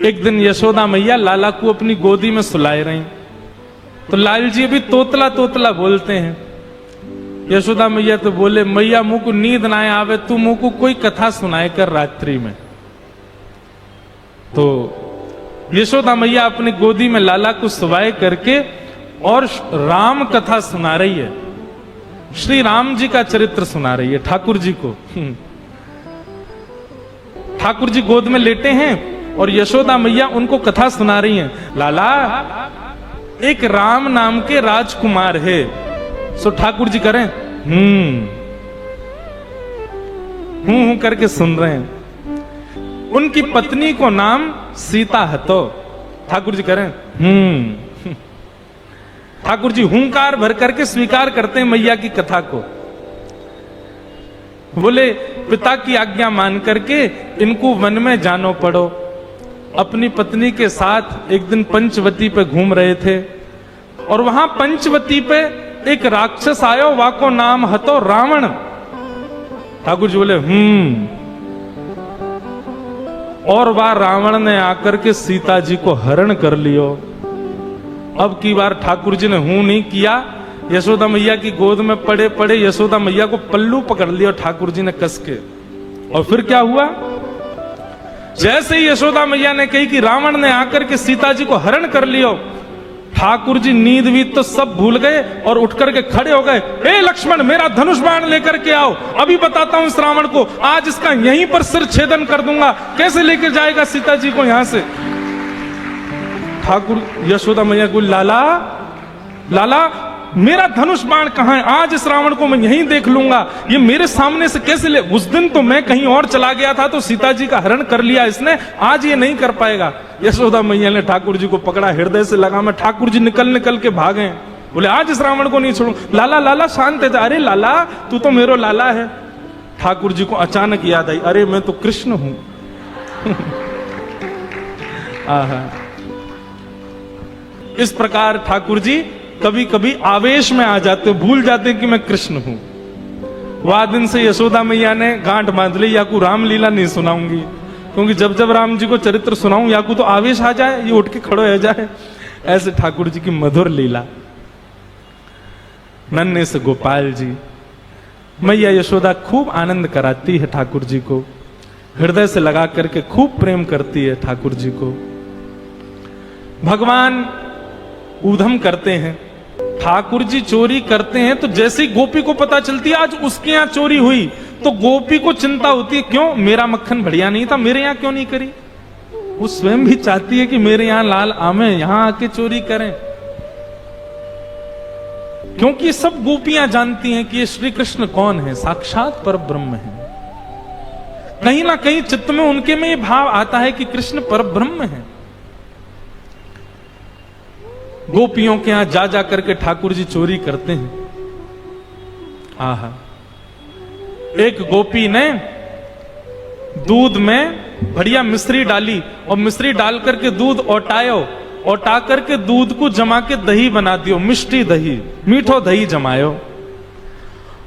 एक दिन यशोदा मैया लाला को अपनी गोदी में सुलाए रही, तो लाल जी अभी तोतला तोतला बोलते हैं। यशोदा मैया तो बोले, मैया मुंह को नींद ना आवे, तू मुंह को कोई कथा सुनाए कर रात्रि में। तो यशोदा मैया अपनी गोदी में लाला को सुवाए करके और राम कथा सुना रही है, श्री राम जी का चरित्र सुना रही है ठाकुर जी को। ठाकुर जी गोद में लेटे हैं और यशोदा मैया उनको कथा सुना रही हैं। लाला, एक राम नाम के राजकुमार है। सो ठाकुर जी करें हूं करके सुन रहे हैं। उनकी पत्नी को नाम सीता है। तो ठाकुर जी करें ठाकुर जी हुंकार भर करके स्वीकार करते हैं मैया की कथा को। बोले, पिता की आज्ञा मान करके इनको वन में जानो पड़ो। अपनी पत्नी के साथ एक दिन पंचवती पे घूम रहे थे और वहां पंचवती पे एक राक्षस आयो, वाको नाम हतो रावण। ठाकुर जी बोले और वह रावण ने आकर के सीता जी को हरण कर लियो। अब की बार ठाकुर जी ने हूं नहीं किया, यशोदा मैया की गोद में पड़े पड़े यशोदा मैया को पल्लू पकड़ लिया ठाकुर जी ने कस के। और फिर क्या हुआ, जैसे ही यशोदा मैया ने कही कि रावण ने आकर के सीता जी को हरण कर लियो, ठाकुर जी नींद वीत तो सब भूल गए और उठ करके खड़े हो गए। हे लक्ष्मण, मेरा धनुष बाण लेकर के आओ, अभी बताता हूं इस रावण को, आज इसका यहीं पर सिर छेदन कर दूंगा। कैसे लेकर जाएगा सीता जी को यहां से? ठाकुर यशोदा मैया को, लाला लाला, मेरा धनुष बाण कहां है? आज इस रावण को मैं यहीं देख लूंगा, ये मेरे सामने से कैसे ले? उस दिन तो मैं कहीं और चला गया था तो सीता जी का हरण कर लिया इसने, आज ये नहीं कर पाएगा। यशोदा मैया ने ठाकुर जी को पकड़ा, हृदय से लगा मैं। ठाकुर जी निकल निकल के भागे, बोले आज इस रावण को नहीं छोड़ू। लाला लाला शांत है। अरे लाला, तू तो मेरो लाला है। ठाकुर जी को अचानक याद आई, अरे मैं तो कृष्ण हूं। इस प्रकार ठाकुर जी कभी कभी आवेश में आ जाते, भूल जाते कि मैं कृष्ण हूं। वह दिन से यशोदा मैया ने गांठ बांध ली, याकू रामलीला नहीं सुनाऊंगी, क्योंकि जब जब राम जी को चरित्र सुनाऊं याकू तो आवेश आ जाए, ये उठ के खड़ो हो जाए। ऐसे ठाकुर जी की मधुर लीला। नन्हे से गोपाल जी, मैया यशोदा खूब आनंद कराती है ठाकुर जी को, हृदय से लगा करके खूब प्रेम करती है ठाकुर जी को। भगवान ऊधम करते हैं, ठाकुर जी चोरी करते हैं, तो जैसे ही गोपी को पता चलती है आज उसके यहां चोरी हुई, तो गोपी को चिंता होती है, क्यों मेरा मक्खन बढ़िया नहीं था, मेरे यहां क्यों नहीं करी? वो स्वयं भी चाहती है कि मेरे यहां लाल आमे, यहां आके चोरी करें। क्योंकि सब गोपियां जानती हैं कि ये श्री कृष्ण कौन है, साक्षात परब्रह्म है। कहीं ना कहीं चित्त में उनके में ये भाव आता है कि कृष्ण परब्रह्म है। गोपियों के यहां जा जा करके ठाकुर जी चोरी करते हैं। आहा, एक गोपी ने दूध में बढ़िया मिश्री डाली और मिश्री डाल करके दूध ओटायो, ओटा करके दूध को जमा के दही बना दियो, मिष्टी दही, मीठो दही जमायो।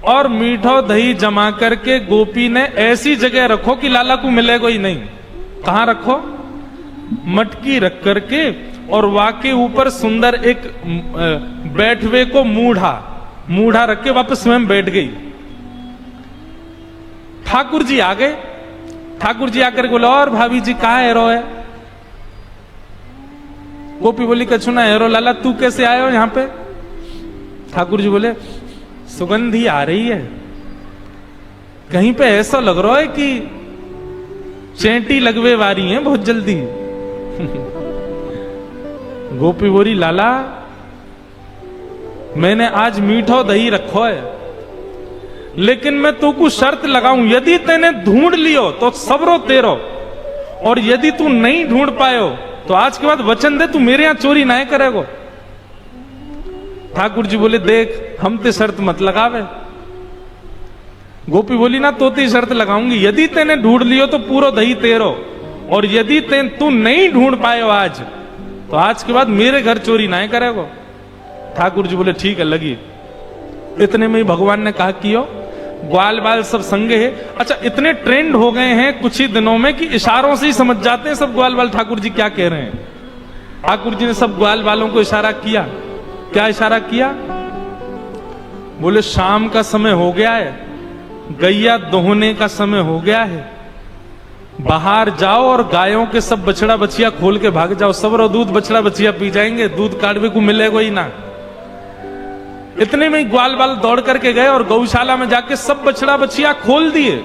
और मीठो दही जमा करके गोपी ने ऐसी जगह रखो कि लाला को मिलेगा ही नहीं। कहां रखो? मटकी रख करके, और वाके ऊपर सुंदर एक बैठवे को मूढ़ा रख के वापस स्वयं बैठ गई। ठाकुर जी आ गए। ठाकुर जी आकर बोले, और भाभी जी कहा हेरो है? गोपी बोली, कछु ना हेरो, लाला तू कैसे आए हो यहां पे? ठाकुर जी बोले, सुगंधी आ रही है, कहीं पे ऐसा लग रहा है कि चेंटी लगवे वारी है बहुत जल्दी। गोपी बोली, लाला मैंने आज मीठो दही रखो है, लेकिन मैं तू को शर्त लगाऊं, यदि तेने ढूंढ लियो तो सबरो तेरो, और यदि तू नहीं ढूंढ पायो तो आज के बाद वचन दे तू मेरे यहां चोरी ना करेगो। ठाकुर जी बोले, देख हम ते शर्त मत लगावे। गोपी बोली, ना तो ते शर्त लगाऊंगी, यदि तेने ढूंढ लियो तो पूरा दही तेरो, और यदि तू नहीं ढूंढ पायो आज, तो आज के बाद मेरे घर चोरी ना करेगो। ठाकुर जी बोले, ठीक है लगी। इतने में ही भगवान ने कहा, कियो ग्वाल बाल सब संगे है। अच्छा, इतने ट्रेंड हो गए हैं कुछ ही दिनों में कि इशारों से ही समझ जाते हैं सब ग्वाल बाल ठाकुर जी क्या कह रहे हैं। ठाकुर जी ने सब ग्वाल बालों को इशारा किया। क्या इशारा किया? बोले शाम का समय हो गया है, गैया दोहने का समय हो गया है, बाहर जाओ और गायों के सब बछड़ा बछिया खोल के भाग जाओ, सब रो दूध बछड़ा बछिया पी जाएंगे, दूध काटवे को मिलेगा ही ना। इतने में ही ग्वाल बाल दौड़ करके गए और गौशाला में जाके सब बछड़ा बछिया खोल दिए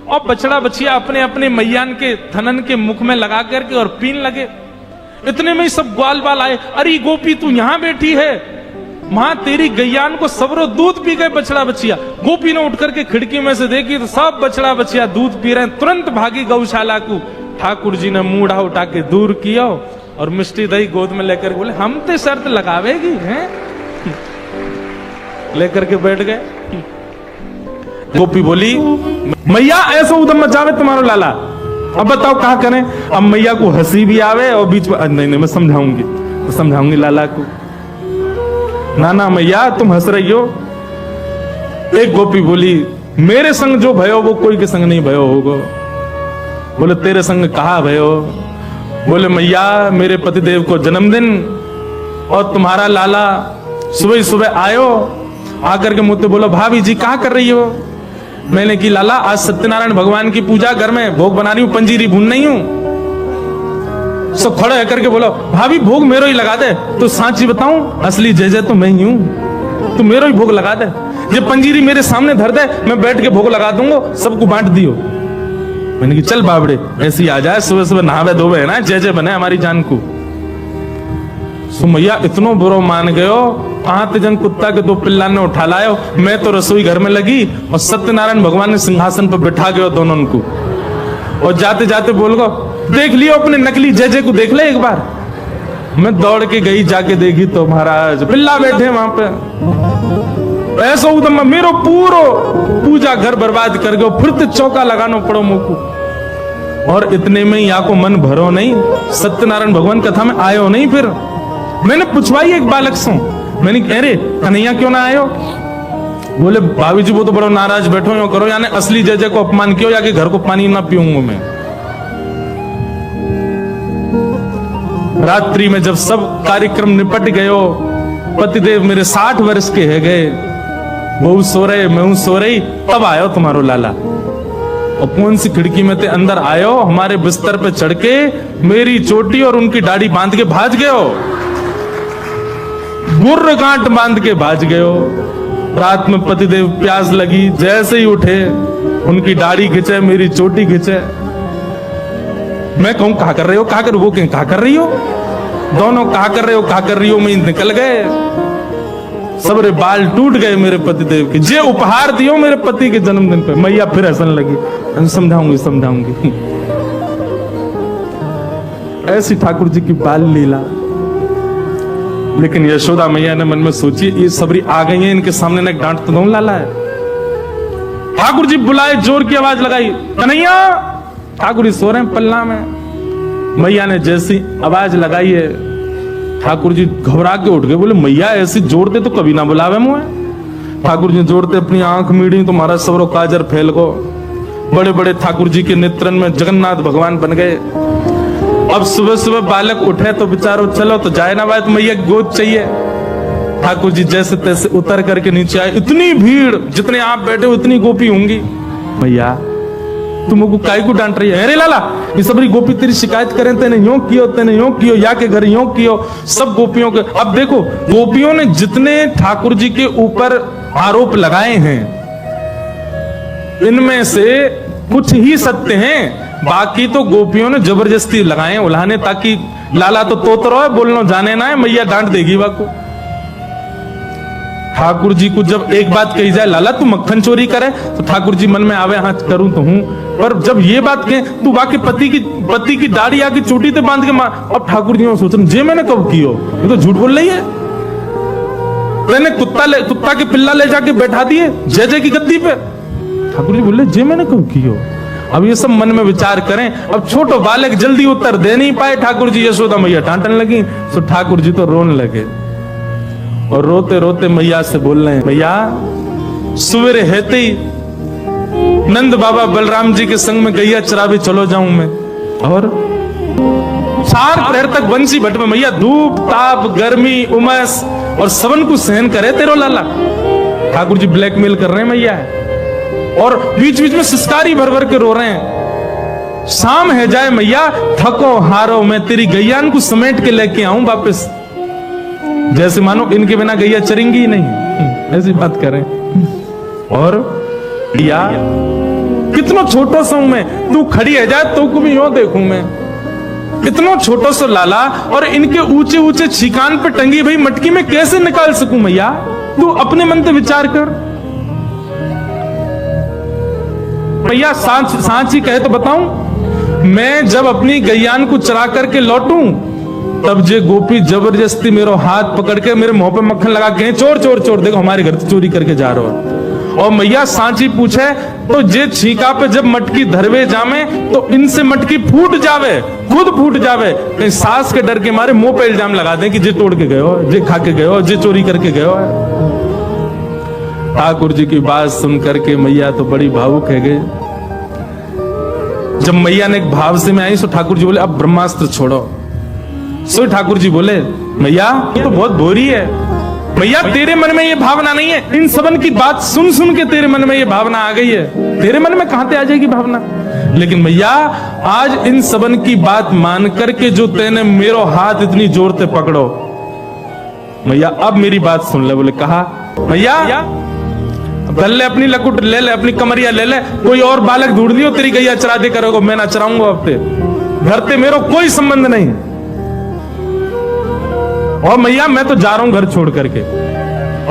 और बछड़ा बछिया अपने अपने मैयान के थनन के मुख में लगा करके और पीन लगे। इतने में ही सब ग्वाल बाल आए, अरे गोपी तू यहां बैठी है, मां तेरी गैयान को सबरो दूध पी गए बछड़ा बछिया। गोपी ने उठ करके खिड़की में से देखी तो सब बछड़ा बछिया दूध पी रहे हैं। तुरंत भागी गौशाला को। ठाकुर जी ने मूढ़ा उठा के दूर किया और मिष्टी दही गोद में लेकर बोले हम ते शर्त लगावेगी हैं, लेकर के बैठ गए। गोपी बोली मैया ऐसा उदम मचावे तुम्हारो लाला, अब बताओ कहां करें। अब मैया को हंसी भी आवे और बीच में नहीं नहीं मैं समझाऊंगी लाला को। ना ना मैया तुम हंस रही हो। एक गोपी बोली मेरे संग जो भयो वो कोई के संग नहीं भयो होगा। बोले तेरे संग कहा भयो? बोले मैया मेरे पतिदेव को जन्मदिन और तुम्हारा लाला सुबह सुबह आयो, आकर के मुझसे बोलो भाभी जी कहा कर रही हो? मैंने की लाला आज सत्यनारायण भगवान की पूजा, घर में भोग बना रही हूं, पंजीरी भून नहीं हूं। सब खड़े होकर के बोलो भाभी भोग मेरो ही लगा दे। तो सांची बताऊं असली जय जय तो मैं ही हूं, तू मेरो ही भोग लगा दे। ये पंजीरी मेरे सामने धर दे, मैं बैठ के भोग लगा दूंगा, सबको बांट दियो। मैंने की चल बाबड़े ऐसी आ जाए, सुबह सुबह नहावे धोवे है ना, जय जय बने हमारी जान को। सुमैया इतनो बुरो मान गयो, आते जन कुत्ता के दो पिल्ला ने उठा लायो। मैं तो रसोई घर में लगी और सत्यनारायण भगवान ने सिंहासन पर बिठा गयो दोनों को। और जाते जाते बोल गो देख लियो अपने नकली जय जय को, देख ले एक बार। मैं दौड़ के गई, जाके देखी तो महाराज पिल्ला बैठे वहां पे। ऐसा उदम मेरो पूरो पूजा घर बर्बाद कर गयो, फिर तो चौका लगाना पड़ो मुझको। और इतने में यहाँ को मन भरो नहीं, सत्यनारायण भगवान कथा में आयो नहीं। फिर मैंने पूछवाई एक बालक से, मैंने अरे कन्हैया क्यों ना आयो? बोले भाभी जी वो तो बड़ो नाराज बैठो यो करो, यानी असली जय जय को अपमान कियो, या कि घर को पानी ना पीऊंगा मैं। रात्रि में जब सब कार्यक्रम निपट गयो, पतिदेव मेरे 60 वर्ष के है गए, वो सो रहे मैं सो रही, तब आयो तुम्हारो लाला। और कौन सी खिड़की में ते अंदर आयो, हमारे बिस्तर पे चढ़ के मेरी चोटी और उनकी दाढ़ी बांध के भाज गयो, गुर्र गांठ बांध के भाज गयो। रात में पतिदेव प्यास लगी, जैसे ही उठे उनकी दाढ़ी खिंचे, मेरी चोटी खिंचे। मैं कहूं कहा कर रहे हो, कहा कर, वो कहें कहा कर रही हो, दोनों कहा कर रहे हो, कहा कर रही हो, मैं निकल गए। सबरे बाल टूट गए मेरे पतिदेव के, जे उपहार दियो मेरे पति के जन्मदिन पे। मैया फिर हंसने लगी, समझाऊंगी। ऐसी ठाकुर जी की बाल लीला। लेकिन यशोदा मैया ने मन में सोची ये सबरी आ गई है, इनके सामने ना डांट तो दो लाला है। ठाकुर जी बुलाए, जोर की आवाज लगाई, कन्हैया। ठाकुर जी सो रहे हैं पल्ला में। मैया ने जैसी आवाज लगाई है, ठाकुर जी घबरा के उठ गए। बोले मैया ऐसी जोड़ते तो कभी ना बुलावे मुझे। ठाकुर जी जोड़ते अपनी आंख मीड़ी तो महाराज सबरो काजर फैल गो। बड़े बड़े ठाकुर जी के नेत्रन में जगन्नाथ भगवान बन गए। अब सुबह सुबह बालक उठे तो बेचारो चलो तो जाए ना भाई, तो मैया गोद चाहिए। ठाकुर जी जैसे तैसे उतर करके नीचे आए। इतनी भीड़, जितने आप बैठे हो उतनी गोपी होंगी। मैया तुमको काय को डांट रही है? अरे लाला ये सबरी गोपी तेरी शिकायत करें, तेने यूं कियो, या के घर यूं कियो। सब गोपियों के, अब देखो गोपियों ने जितने ठाकुर जी के ऊपर आरोप लगाए हैं, इनमें से कुछ ही सत्य हैं, बाकी तो गोपियों ने जबरदस्ती लगाए उल्हाने, ताकि लाला तो तोतरो है, बोलना जाने ना है, मैया डांट देगी वाको। ठाकुर जी को जब एक बात कही जाए, लाला तू मक्खन चोरी करे, तो ठाकुर जी मन में आवे हाँ करूं तो हूं, पर जब ये बात कहे तू बाकी पति की दाढ़ी आके चोटी ते बांध के मार, अब ठाकुर जी सोच रहे जे मैंने कब कियो, ये तो झूठ बोल रही है। मैंने कुत्ता के पिल्ला ले जाके बैठा दिए जय जय की गद्दी पे। ठाकुर जी बोले जे मैंने कब कियो। अब ये सब मन में विचार करें। अब छोटो बालक जल्दी उत्तर दे नहीं पाए ठाकुर जी, यशोदा मैया डांटने लगी, तो ठाकुर जी तो रोने लगे और रोते रोते मैया से बोल रहे हैं, मैया सवेरे हेते ही नंद बाबा बलराम जी के संग में गैया चरावे चलो जाऊं मैं। और 4 प्रहर तक बंसी भट्ट में मैया धूप ताप गर्मी उमस और सबन को सहन करे तेरो लाला। ठाकुर जी ब्लैकमेल कर रहे हैं मैया है, और बीच बीच में सिस्कारी भर भर के रो रहे हैं। शाम है जाए मैया, थको हारो मैं तेरी गैयान को समेट के लेके आऊं वापस। जैसे मानो इनके बिना गैया चरेंगी ही नहीं, ऐसी बात करें। और या कितना छोटा सा हूं मैं, तू खड़ी है जाए तो को भी यूं देखूं मैं। इतना छोटा सा लाला और इनके ऊंचे ऊंचे छिकान पे टंगी भाई मटकी में कैसे निकाल सकूं मैया? तू अपने मन से विचार कर भैया। सांची कहे तो बताऊं, मैं जब अपनी गैयान को चरा करके लौटूं तब जे गोपी जबरदस्ती मेरा हाथ पकड़ के मेरे मुंह पे मक्खन लगा के चोर चोर चोर, देखो हमारे घर से चोरी करके जा रहे हो। और मैया सांची पूछे तो जे छीका पे जब मटकी धरवे जामे तो इनसे मटकी फूट जावे, खुद फूट जावे, कहीं सास के डर के मारे मुंह पे इल्जाम लगा दें कि जे तोड़ के गए हो, जे खा के गए हो, जे चोरी करके गए हो। ठाकुर जी की बात सुन करके मैया तो बड़ी भावुक है गए। जब मैया ने एक भाव से में आई तो ठाकुर जी बोले अब ब्रह्मास्त्र छोड़ो। सो ठाकुर जी बोले मैया ये तो बहुत बोरी है। भैया तेरे मन में ये भावना नहीं है, इन सबन की बात सुन सुन के तेरे मन में ये भावना आ गई है। तेरे मन में कहां से आ जाएगी भावना? लेकिन भैया आज इन सबन की बात मान करके जो तेने मेरो हाथ इतनी जोर से पकड़ो भैया, अब मेरी बात सुन ले। बोले कहा भैया दल ले अपनी लकुट ले ले, अपनी कमरिया ले ले, कोई और बालक ढूंढ लियो तेरी गैया चरा दे करोगे, मैं ना चराऊंगा। अब ते घर से मेरो कोई संबंध नहीं। और मैया मैं तो जा रहा हूं घर छोड़ करके,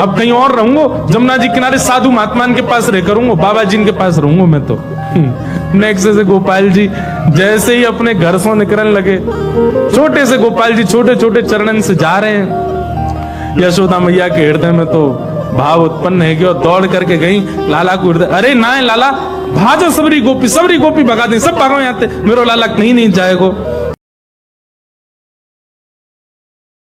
अब कहीं और रहूंगा, जमुना जी किनारे साधु महात्मा के पास रह करूंगा, बाबा जी के पास रहूंगा मैं तो। नेक्स्ट से गोपाल जी जैसे ही अपने घर से निकलने लगे, छोटे से गोपाल जी छोटे छोटे चरणन से जा रहे हैं। यशोदा मैया के हृदय में तो भाव उत्पन्न है गया, दौड़ करके गई लाला को हृदय, अरे ना लाला भाजो सबरी गोपी भगा दी, सब भागो यहाँ मेरे लाला कहीं नहीं जाएगो।